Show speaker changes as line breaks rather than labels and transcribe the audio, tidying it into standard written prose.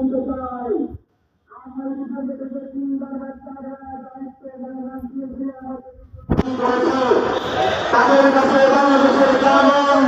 দিতে চাই। আমরা ইতিমধ্যে দেশের 3বার দায়িত্ব দিয়েছি আমাদের তাদের কাছে বাংলাদেশের জনগণ